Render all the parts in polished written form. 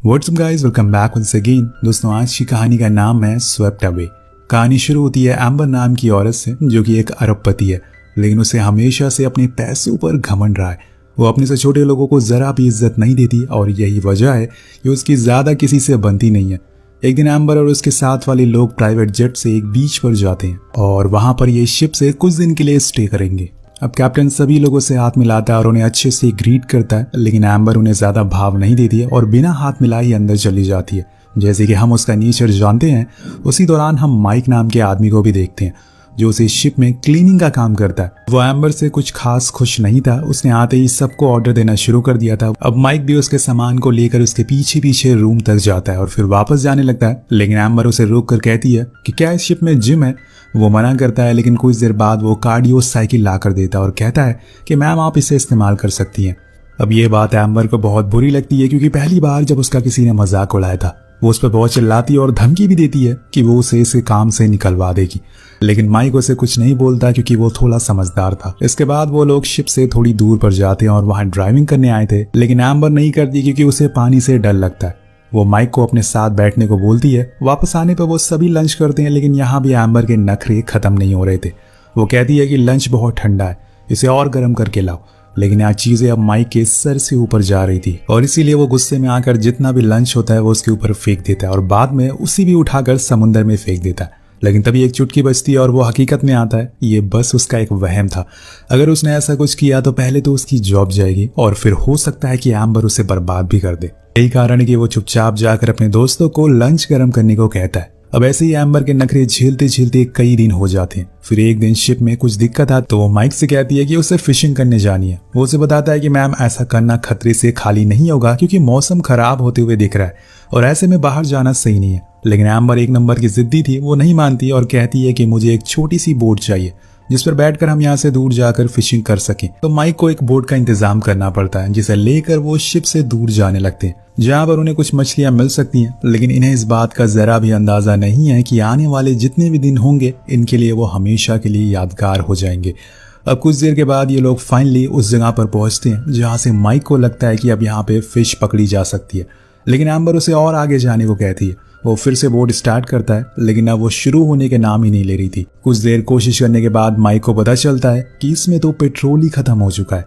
WhatsApp guys, welcome back once again. दोस्तों, आज की कहानी का नाम है स्वेप्ट अवे। कहानी शुरू होती है एम्बर नाम की औरत से जो कि एक अरबपति है, लेकिन उसे हमेशा से अपने पैसों पर घमंड रहा है। वो अपने से छोटे लोगों को जरा भी इज्जत नहीं देती और यही वजह है कि उसकी ज्यादा किसी से बनती नहीं है। एक दिन एम्बर और उसके साथ वाले लोग प्राइवेट जेट से एक बीच पर जाते हैं और वहां पर ये शिप से कुछ दिन के लिए स्टे करेंगे। अब कैप्टन सभी लोगों से हाथ मिलाता है और उन्हें अच्छे से ग्रीट करता है, लेकिन एम्बर उन्हें ज्यादा भाव नहीं देती है और बिना हाथ मिलाए ही अंदर चली जाती है। जैसे कि हम उसका नेचर जानते हैं, उसी दौरान हम माइक नाम के आदमी को भी देखते हैं जो उसी शिप में क्लीनिंग का काम करता है। वो एम्बर से कुछ खास खुश नहीं था। उसने आते ही सबको ऑर्डर देना शुरू कर दिया था। अब माइक भी उसके सामान को लेकर उसके पीछे पीछे रूम तक जाता है और फिर वापस जाने लगता है, लेकिन एम्बर उसे रोक कर कहती है कि क्या इस शिप में जिम है। वो मना करता है, लेकिन कुछ देर बाद वो कार्डियो साइकिल ला कर देता है और कहता है कि मैम आप इसे इस्तेमाल कर सकती हैं। अब ये बात एम्बर को बहुत बुरी लगती है, क्योंकि पहली बार जब उसका किसी ने मजाक उड़ाया था वो उस पर बहुत चिल्लाती है और धमकी भी देती है कि वो उसे इस काम से निकलवा देगी, लेकिन माइक उसे कुछ नहीं बोलता क्योंकि वो थोड़ा समझदार था। इसके बाद वो लोग शिप से थोड़ी दूर पर जाते हैं और वहां ड्राइविंग करने आए थे, लेकिन एम्बर नहीं करती क्योंकि उसे पानी से डर लगता है। वो माइक को अपने साथ बैठने को बोलती है। वापस आने पर वो सभी लंच करते हैं, लेकिन यहाँ भी एम्बर के नखरे खत्म नहीं हो रहे थे। वो कहती है कि लंच बहुत ठंडा है, इसे और गर्म करके लाओ, लेकिन यहाँ चीजें अब माइक के सर से ऊपर जा रही थी और इसीलिए वो गुस्से में आकर जितना भी लंच होता है वो उसके ऊपर फेंक देता है और बाद में उसी भी उठाकर समुद्र में फेंक देता है। लेकिन तभी एक चुटकी बजती है और वो हकीकत में आता है। ये बस उसका एक वहम था। अगर उसने ऐसा कुछ किया तो पहले तो उसकी जॉब जाएगी और फिर हो सकता है कि एम्बर उसे बर्बाद भी कर दे। यही कारण है कि वो चुपचाप जाकर अपने दोस्तों को लंच गर्म करने को कहता है। अब ऐसे ही एम्बर के नखरे झेलते झेलते कई दिन हो जाते हैं। फिर एक दिन शिप में कुछ दिक्कत आती तो वो माइक से कहती है कि उसे फिशिंग करने जानी है। वो उसे बताता है कि मैम ऐसा करना खतरे से खाली नहीं होगा, क्योंकि मौसम खराब होते हुए दिख रहा है और ऐसे में बाहर जाना सही नहीं है। लेकिन एम्बर एक नंबर की जिद्दी थी। वो नहीं मानती और कहती है कि मुझे एक छोटी सी बोट चाहिए जिस पर बैठकर हम यहाँ से दूर जाकर फिशिंग कर सकें। तो माइक को एक बोट का इंतजाम करना पड़ता है जिसे लेकर वो शिप से दूर जाने लगते हैं, जहाँ पर उन्हें कुछ मछलियां मिल सकती हैं। लेकिन इन्हें इस बात का जरा भी अंदाजा नहीं है कि आने वाले जितने भी दिन होंगे इनके लिए वो हमेशा के लिए यादगार हो जाएंगे। अब कुछ देर के बाद ये लोग फाइनली उस जगह पर पहुंचते हैं जहाँ से माइक को लगता है कि अब यहाँ पे फिश पकड़ी जा सकती है, लेकिन एम्बर उसे और आगे जाने को कहती है। वो फिर से बोट स्टार्ट करता है, लेकिन अब वो शुरू होने के नाम ही नहीं ले रही थी। कुछ देर कोशिश करने के बाद माइक को पता चलता है कि इसमें तो पेट्रोल ही खत्म हो चुका है।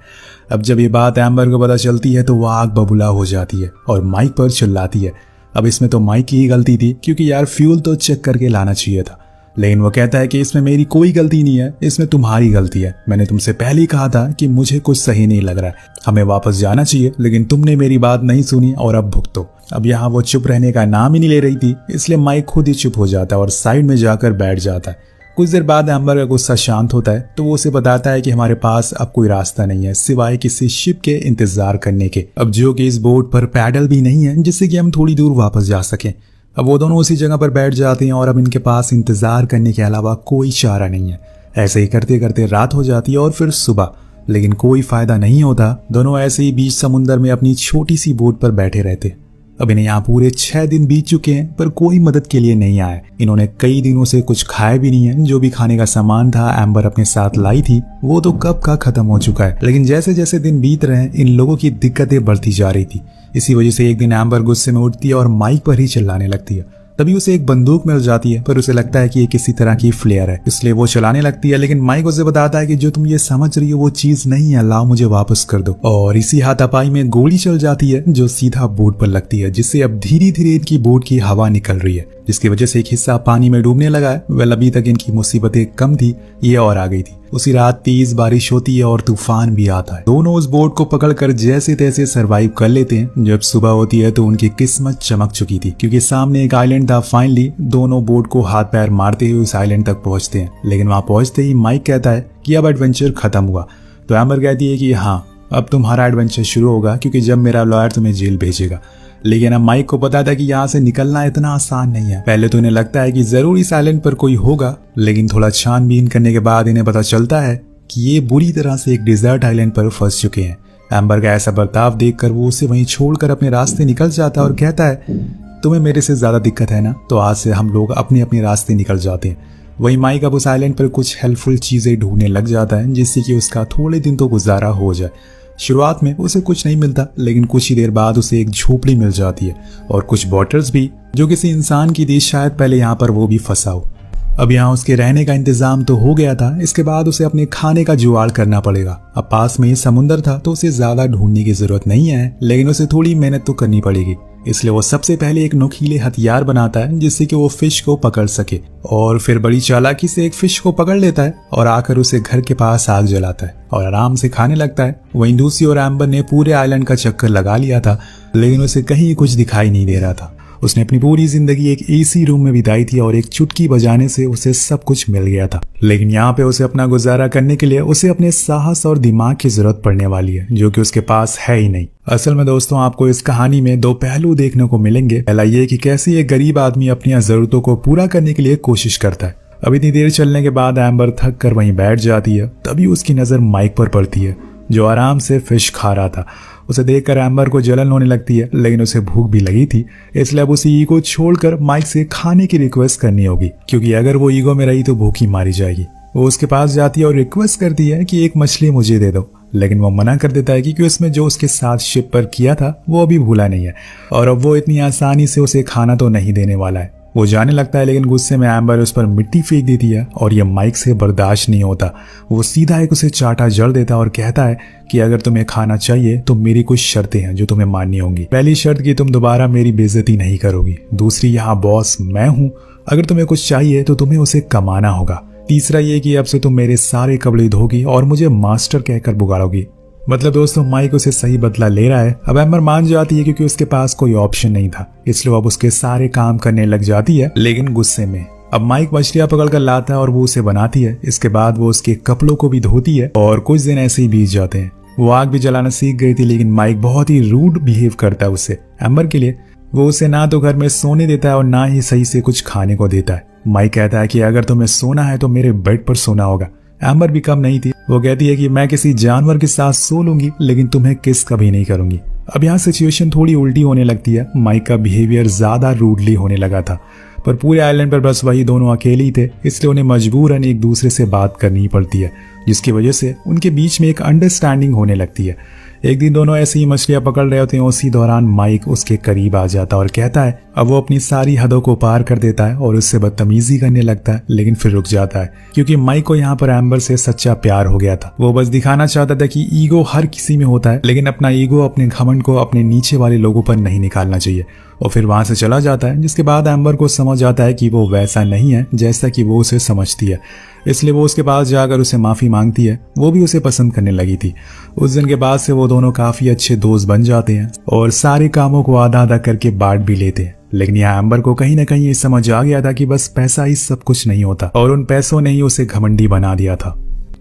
अब जब ये बात एम्बर को पता चलती है तो वो आग बबूला हो जाती है और माइक पर चिल्लाती है। अब इसमें तो माइक की ही गलती थी, क्योंकि यार फ्यूल तो चेक करके लाना चाहिए था। लेकिन वो कहता है कि इसमें मेरी कोई गलती नहीं है, इसमें तुम्हारी गलती है। मैंने तुमसे पहले ही कहा था कि मुझे कुछ सही नहीं लग रहा है, हमें वापस जाना चाहिए, लेकिन तुमने मेरी बात नहीं सुनी और अब भुगतो। अब यहाँ वो चुप रहने का नाम ही नहीं ले रही थी, इसलिए माइक खुद ही चुप हो जाता है और साइड में जाकर बैठ जाता है। कुछ देर बाद एम्बर का गुस्सा शांत होता है तो वो उसे बताता है कि हमारे पास अब कोई रास्ता नहीं है सिवाय किसी शिप के इंतजार करने के, अब जो कि इस बोट पर पैडल भी नहीं है जिससे कि हम थोड़ी दूर वापस जा सकें। अब वो दोनों उसी जगह पर बैठ जाते हैं और अब इनके पास इंतजार करने के अलावा कोई चारा नहीं है। ऐसे ही करते करते रात हो जाती है और फिर सुबह, लेकिन कोई फायदा नहीं होता। दोनों ऐसे ही बीच समुद्र में अपनी छोटी सी बोट पर बैठे रहते। अब इन्हें यहाँ पूरे 6 दिन बीत चुके हैं पर कोई मदद के लिए नहीं आया। इन्होंने कई दिनों से कुछ खाया भी नहीं है। जो भी खाने का सामान था एम्बर अपने साथ लाई थी वो तो कब का खत्म हो चुका है। लेकिन जैसे जैसे दिन बीत रहे हैं इन लोगों की दिक्कतें बढ़ती जा रही थी। इसी वजह से एक दिन एम्बर गुस्से में उठती है और माइक पर ही चिल्लाने लगती है। तभी उसे एक बंदूक मिल जाती है, पर उसे लगता है कि ये किसी तरह की फ्लेयर है, इसलिए वो चलाने लगती है। लेकिन माइक उसे बताता है कि जो तुम ये समझ रही हो वो चीज नहीं है, लाओ मुझे वापस कर दो। और इसी हाथापाई में गोली चल जाती है जो सीधा बोट पर लगती है, जिससे अब धीरे धीरे इनकी बोट की हवा निकल रही है, जिसकी वजह से एक हिस्सा पानी में डूबने लगा है। वेल, अभी तक इनकी मुसीबतें कम थी, ये और आ गई थी। उसी रात तेज बारिश होती है और तूफान भी आता है। दोनों उस बोट को पकड़कर जैसे तैसे सरवाइव कर लेते हैं। जब सुबह होती है तो उनकी किस्मत चमक चुकी थी, क्योंकि सामने एक आइलैंड था। फाइनली दोनों बोट को हाथ पैर मारते हुए उस आइलैंड तक पहुंचते हैं, लेकिन वहां पहुंचते ही माइक कहता है कि अब एडवेंचर खत्म हुआ। तो एम्बर कहती है कि हाँ, अब तुम्हारा एडवेंचर शुरू होगा, क्योंकि जब मेरा लॉयर तुम्हें जेल भेजेगा। लेकिन अब माइक को पता था कि यहाँ से निकलना इतना आसान नहीं है। पहले तो इन्हें लगता है कि जरूर इस आइलैंड पर कोई होगा, लेकिन थोड़ा छानबीन करने के बाद इन्हें पता चलता है कि ये बुरी तरह से एक डिजर्ट आइलैंड पर फंस चुके हैं। एम्बर का ऐसा बर्ताव देखकर वो उसे वहीं छोड़कर अपने रास्ते निकल जाता है और कहता है तुम्हें मेरे से ज्यादा दिक्कत है ना, तो आज से हम लोग अपने अपने रास्ते निकल जाते हैं। वहीं माइक अब उस आइलैंड पर कुछ हेल्पफुल चीजें ढूंढने लग जाता है जिससे कि उसका थोड़े दिन तो गुजारा हो जाए। शुरुआत में उसे कुछ नहीं मिलता, लेकिन कुछ ही देर बाद उसे एक झोपड़ी मिल जाती है और कुछ बॉटल्स भी, जो किसी इंसान की थी, शायद पहले यहाँ पर वो भी फंसा हो। अब यहाँ उसके रहने का इंतजाम तो हो गया था, इसके बाद उसे अपने खाने का जुगाड़ करना पड़ेगा। अब पास में ही समुंदर था तो उसे ज्यादा ढूंढने की जरूरत नहीं है, लेकिन उसे थोड़ी मेहनत तो करनी पड़ेगी। इसलिए वो सबसे पहले एक नुकीले हथियार बनाता है जिससे कि वो फिश को पकड़ सके, और फिर बड़ी चालाकी से एक फिश को पकड़ लेता है और आकर उसे घर के पास आग जलाता है और आराम से खाने लगता है। वहीं दूसरी ओर एम्बर ने पूरे आइलैंड का चक्कर लगा लिया था, लेकिन उसे कहीं कुछ दिखाई नहीं दे रहा था। उसने अपनी पूरी जिंदगी एक एसी रूम में बिताई थी और एक चुटकी बजाने से उसे सब कुछ मिल गया था। लेकिन यहाँ पे उसे अपना गुजारा करने के लिए उसे अपने साहस और दिमाग की जरूरत पड़ने वाली है, जो कि उसके पास है ही नहीं। असल में दोस्तों, आपको इस कहानी में दो पहलू देखने को मिलेंगे। पहला ये कि कैसे एक गरीब आदमी अपनी जरूरतों को पूरा करने के लिए कोशिश करता है। अब इतनी देर चलने के बाद एम्बर थक कर वहीं बैठ जाती है। तभी उसकी नजर माइक पर पड़ती है, जो आराम से फिश खा रहा था। उसे देखकर एम्बर को जलन होने लगती है, लेकिन उसे भूख भी लगी थी, इसलिए अब उसे ईगो छोड़कर माइक से खाने की रिक्वेस्ट करनी होगी, क्योंकि अगर वो ईगो में रही तो भूखी मारी जाएगी। वो उसके पास जाती है और रिक्वेस्ट करती है कि एक मछली मुझे दे दो, लेकिन वो मना कर देता है क्योंकि उसमें जो उसके साथ शिप पर किया था वो अभी भूला नहीं है और अब वो इतनी आसानी से उसे खाना तो नहीं देने वाला है। वो जाने लगता है, लेकिन गुस्से में एम्बर उस पर मिट्टी फेंक देती है और ये माइक से बर्दाश्त नहीं होता। वो सीधा एक उसे चाटा जड़ देता है और कहता है कि अगर तुम्हें खाना चाहिए तो मेरी कुछ शर्तें हैं जो तुम्हें माननी होंगी। पहली शर्त कि तुम दोबारा मेरी बेइज्जती नहीं करोगी। दूसरी, यहाँ बॉस मैं हूँ, अगर तुम्हें कुछ चाहिए तो तुम्हें उसे कमाना होगा। तीसरा ये कि अब से तुम मेरे सारे कपड़े धोगी और मुझे मास्टर कहकर पुकारोगी। मतलब दोस्तों, माइक उसे सही बदला ले रहा है। अब एम्बर मान जाती है क्योंकि उसके पास कोई ऑप्शन नहीं था, इसलिए वो अब उसके सारे काम करने लग जाती है, लेकिन गुस्से में। अब माइक मछलियां पकड़कर लाता है और वो उसे बनाती है। इसके बाद वो उसके कपड़ों को भी धोती है और कुछ दिन ऐसे ही बीत जाते हैं। वो आग भी जलाना सीख गई थी, लेकिन माइक बहुत ही रूड बिहेव करता है उससे। एम्बर के लिए वो उसे ना तो घर में सोने देता है और ना ही सही से कुछ खाने को देता है। माइक कहता है कि अगर तुम्हें सोना है तो मेरे बेड पर सोना होगा। एम्बर भी कम नहीं थी, वो कहती है कि मैं किसी जानवर के साथ सो लूंगी, लेकिन तुम्हें किस कभी नहीं करूंगी। अब यहाँ सिचुएशन थोड़ी उल्टी होने लगती है। माइक का बिहेवियर ज्यादा रूडली होने लगा था, पर पूरे आइलैंड पर बस वही दोनों अकेले ही थे, इसलिए उन्हें मजबूरन एक दूसरे से बात करनी पड़ती है, जिसकी वजह से उनके बीच में एक अंडरस्टैंडिंग होने लगती है। एक दिन दोनों ऐसी ही मछलियां पकड़ रहे होते हैं, उसी दौरान माइक उसके करीब आ जाता है और कहता है, अब वो अपनी सारी हदों को पार कर देता है और उससे बदतमीजी करने लगता है, लेकिन फिर रुक जाता है क्योंकि माइक को यहाँ पर एम्बर से सच्चा प्यार हो गया था। वो बस दिखाना चाहता था कि ईगो हर किसी में होता है, लेकिन अपना ईगो, अपने घमंड को अपने नीचे वाले लोगों पर नहीं निकालना चाहिए। और फिर वहां से चला जाता है, जिसके बाद एम्बर को समझ आता है कि वो वैसा नहीं है जैसा कि वो उसे समझती है, इसलिए वो उसके पास जाकर उसे माफी मांगती है। वो भी उसे पसंद करने लगी थी। उस दिन के बाद से वो दोनों काफी अच्छे दोस्त बन जाते हैं और सारे कामों को आधा आधा करके बांट भी लेते हैं। लेकिन यहाँ एम्बर को कहीं ना कहीं ये समझ आ गया था कि बस पैसा ही सब कुछ नहीं होता, और उन पैसों ने ही उसे घमंडी बना दिया था।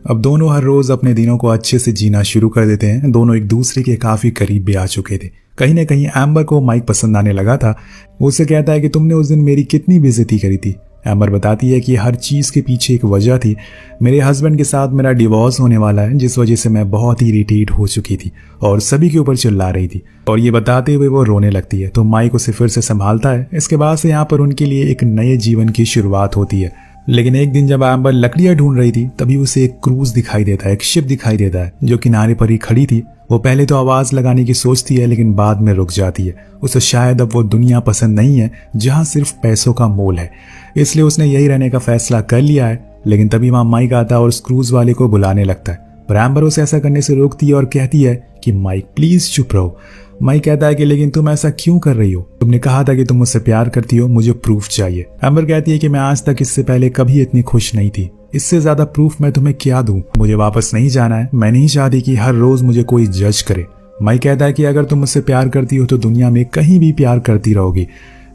अब दोनों हर रोज अपने दिनों को अच्छे से जीना शुरू कर देते हैं। दोनों एक दूसरे के काफी करीब भी आ चुके थे। कहीं ना कहीं एम्बर को माइक पसंद आने लगा था। वो उसे कहता है कि तुमने उस दिन मेरी कितनी बेइज्जती करी थी। एम्बर बताती है कि हर चीज के पीछे एक वजह थी। मेरे हस्बैंड के साथ मेरा डिवोर्स होने वाला है, जिस वजह से मैं बहुत ही इरिटेट हो चुकी थी और सभी के ऊपर चिल्ला रही थी। और ये बताते हुए वो रोने लगती है, तो माइक उसे फिर से संभालता है। इसके बाद से यहाँ पर उनके लिए एक नए जीवन की शुरुआत होती है। लेकिन एक दिन जब एम्बर लकड़ियां ढूंढ रही थी, तभी उसे एक क्रूज दिखाई देता है, एक शिप दिखाई देता है जो किनारे पर ही खड़ी थी। वो पहले तो आवाज लगाने की सोचती है, लेकिन बाद में रुक जाती है। उसे शायद अब वो दुनिया पसंद नहीं है जहां सिर्फ पैसों का मोल है, इसलिए उसने यही रहने का फैसला कर लिया है। लेकिन तभी वहां माइक आता है और उस क्रूज वाले को बुलाने लगता है, पर एम्बर उसे ऐसा करने से रोकती है और कहती है कि माइक प्लीज चुप रहो। माइक कहता है कि लेकिन तुम ऐसा क्यों कर रही हो? तुमने कहा था कि तुम मुझसे प्यार करती हो, मुझे प्रूफ चाहिए। एम्बर कहती है कि मैं आज तक इससे पहले कभी इतनी खुश नहीं थी, इससे ज्यादा प्रूफ मैं तुम्हें क्या दूं? मुझे वापस नहीं जाना है। मैं नहीं चाहती कि हर रोज मुझे कोई जज करे। माइक कहता है कि अगर तुम मुझसे प्यार करती हो तो दुनिया में कहीं भी प्यार करती रहोगी।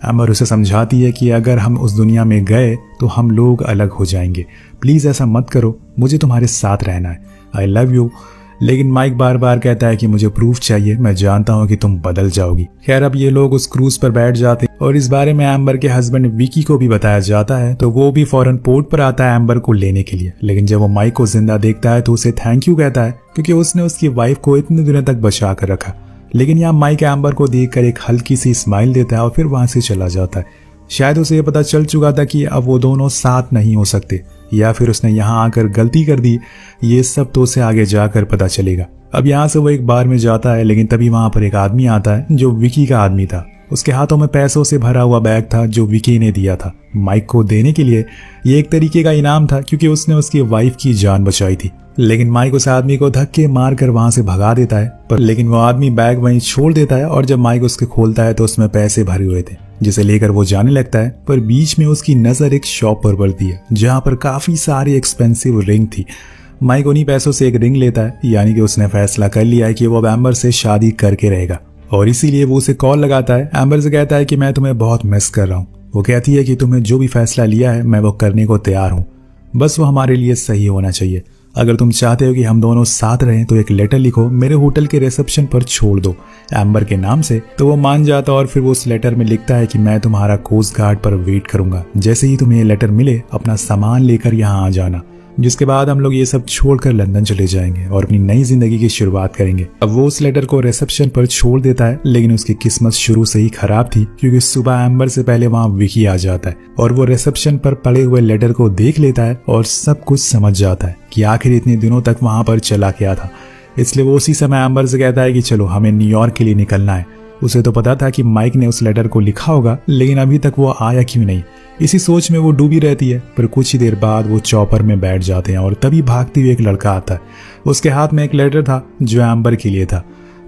एम्बर उसे समझाती है कि अगर हम उस दुनिया में गए तो हम लोग अलग हो जाएंगे। प्लीज ऐसा मत करो, मुझे तुम्हारे साथ रहना है। I love you. लेकिन माइक बार बार कहता है कि मुझे प्रूफ चाहिए, मैं जानता हूँ कि तुम बदल जाओगी। खैर, अब ये लोग उस क्रूज पर बैठ जाते हैं और इस बारे में एम्बर के हस्बैंड विकी को भी बताया जाता है, तो वो भी फौरन पोर्ट पर आता है एम्बर को लेने के लिए। लेकिन जब वो माइक को जिंदा देखता है तो उसे थैंक यू कहता है, क्योंकि उसने उसकी वाइफ को इतने दिनों तक बचा कर रखा। लेकिन यहाँ माइक एम्बर को देखकर एक हल्की सी स्माइल देता है और फिर वहां से चला जाता है। शायद उसे ये पता चल चुका था कि अब वो दोनों साथ नहीं हो सकते, या फिर उसने यहाँ आकर गलती कर दी, ये सब तो उसे आगे जाकर पता चलेगा। अब यहाँ से वो एक बार में जाता है, लेकिन तभी वहां पर एक आदमी आता है जो विकी का आदमी था। उसके हाथों में पैसों से भरा हुआ बैग था जो विकी ने दिया था माइक को देने के लिए। ये एक तरीके का इनाम था क्योंकि उसने उसकी वाइफ की जान बचाई थी। लेकिन माइक उस आदमी को धक्के मारकर वहां से भगा देता है, लेकिन वो आदमी बैग वहीं छोड़ देता है और जब माइक उसके खोलता है तो उसमें पैसे भरे हुए थे, जिसे लेकर वो जाने लगता है। पर बीच में उसकी नजर एक शॉप पर पड़ती है जहां पर काफी सारी एक्सपेंसिव रिंग थी। माइक उन्हीं पैसों से एक रिंग लेता है, यानी कि उसने फैसला कर लिया है कि वो अब एम्बर से शादी करके रहेगा और इसीलिए वो उसे कॉल लगाता है। एम्बर से कहता है कि मैं तुम्हें बहुत मिस कर रहा हूँ। वो कहती है कि तुम्हें जो भी फैसला लिया है मैं वो करने को तैयार हूँ, बस वो हमारे लिए सही होना चाहिए। अगर तुम चाहते हो कि हम दोनों साथ रहें तो एक लेटर लिखो, मेरे होटल के रिसेप्शन पर छोड़ दो एम्बर के नाम से। तो वो मान जाता और फिर वो उस लेटर में लिखता है कि मैं तुम्हारा कोस्ट गार्ड पर वेट करूंगा, जैसे ही तुम्हें ये लेटर मिले अपना सामान लेकर यहाँ आ जाना। जिसके बाद हम लोग ये सब छोड़कर लंदन चले जाएंगे और अपनी नई जिंदगी की शुरुआत करेंगे। अब वो उस लेटर को रिसेप्शन पर छोड़ देता है, लेकिन उसकी किस्मत शुरू से ही खराब थी क्योंकि सुबह एम्बर से पहले वहां विकी आ जाता है और वो रिसेप्शन पर पड़े हुए लेटर को देख लेता है और सब कुछ समझ जाता है कि आखिर इतने दिनों तक वहां पर चला क्या था। इसलिए वो उसी समय एम्बर से कहता है कि चलो हमें न्यूयॉर्क के लिए निकलना है। उसे तो पता था कि माइक ने उस लेटर को लिखा होगा, लेकिन अभी तक वो आया क्यों नहीं, इसी सोच में वो डूबी रहती है। पर कुछ ही देर बाद वो चॉपर में बैठ जाते हैं और तभी भागते हुए एक लड़का आता है। उसके हाथ में एक लेटर था जो एम्बर के लिए था।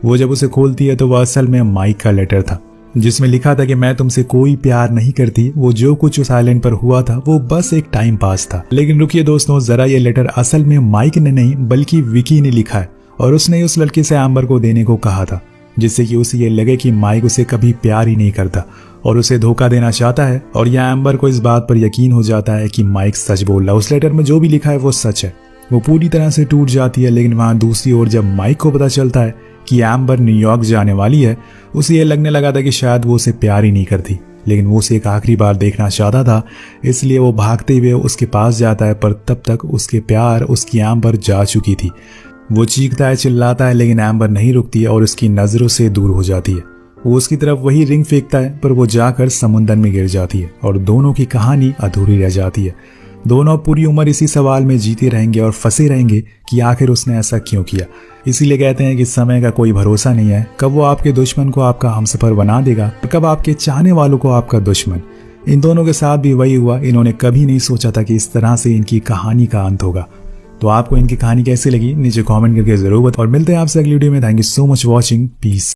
वो जब उसे खोलती है तो वह असल में माइक का लेटर था, जिसमें लिखा था कि मैं तुमसे कोई प्यार नहीं करती, वो जो कुछ उस आइलैंड पर हुआ था वो बस एक टाइम पास था। लेकिन रुकिए दोस्तों, जरा ये लेटर असल में माइक ने नहीं बल्कि विकी ने लिखा है और उसने उस लड़के से एम्बर को देने को कहा था, जिससे कि उसे ये लगे कि माइक उसे कभी प्यार ही नहीं करता और उसे धोखा देना चाहता है। और यह एम्बर को इस बात पर यकीन हो जाता है कि माइक सच बोल रहा है, उस लेटर में जो भी लिखा है वो सच है। वो पूरी तरह से टूट जाती है। लेकिन वहां दूसरी ओर जब माइक को पता चलता है कि एम्बर न्यूयॉर्क जाने वाली है, उसे ये लगने लगा था कि शायद वो उसे प्यार ही नहीं करती, लेकिन वो उसे एक आखिरी बार देखना चाहता था। इसलिए वो भागते हुए उसके पास जाता है, पर तब तक उसके प्यार उसकी एम्बर जा चुकी थी। वो चीखता है, चिल्लाता है, लेकिन एम्बर नहीं रुकती है और उसकी नजरों से दूर हो जाती है। वो उसकी तरफ वही रिंग फेंकता है, पर वो जाकर समुंदर में गिर जाती है और दोनों की कहानी अधूरी रह जाती है। दोनों पूरी उम्र इसी सवाल में जीते रहेंगे और फंसे रहेंगे कि आखिर उसने ऐसा क्यों किया। इसीलिए कहते हैं कि समय का कोई भरोसा नहीं है, कब वो आपके दुश्मन को आपका हमसफर बना देगा और कब आपके चाहने वालों को आपका दुश्मन। इन दोनों के साथ भी वही हुआ। इन्होंने कभी नहीं सोचा था कि इस तरह से इनकी कहानी का अंत होगा। तो आपको इनकी कहानी कैसी लगी नीचे कमेंट करके जरूर बताओ और मिलते हैं आपसे अगली वीडियो में। Thank you so much watching, piece.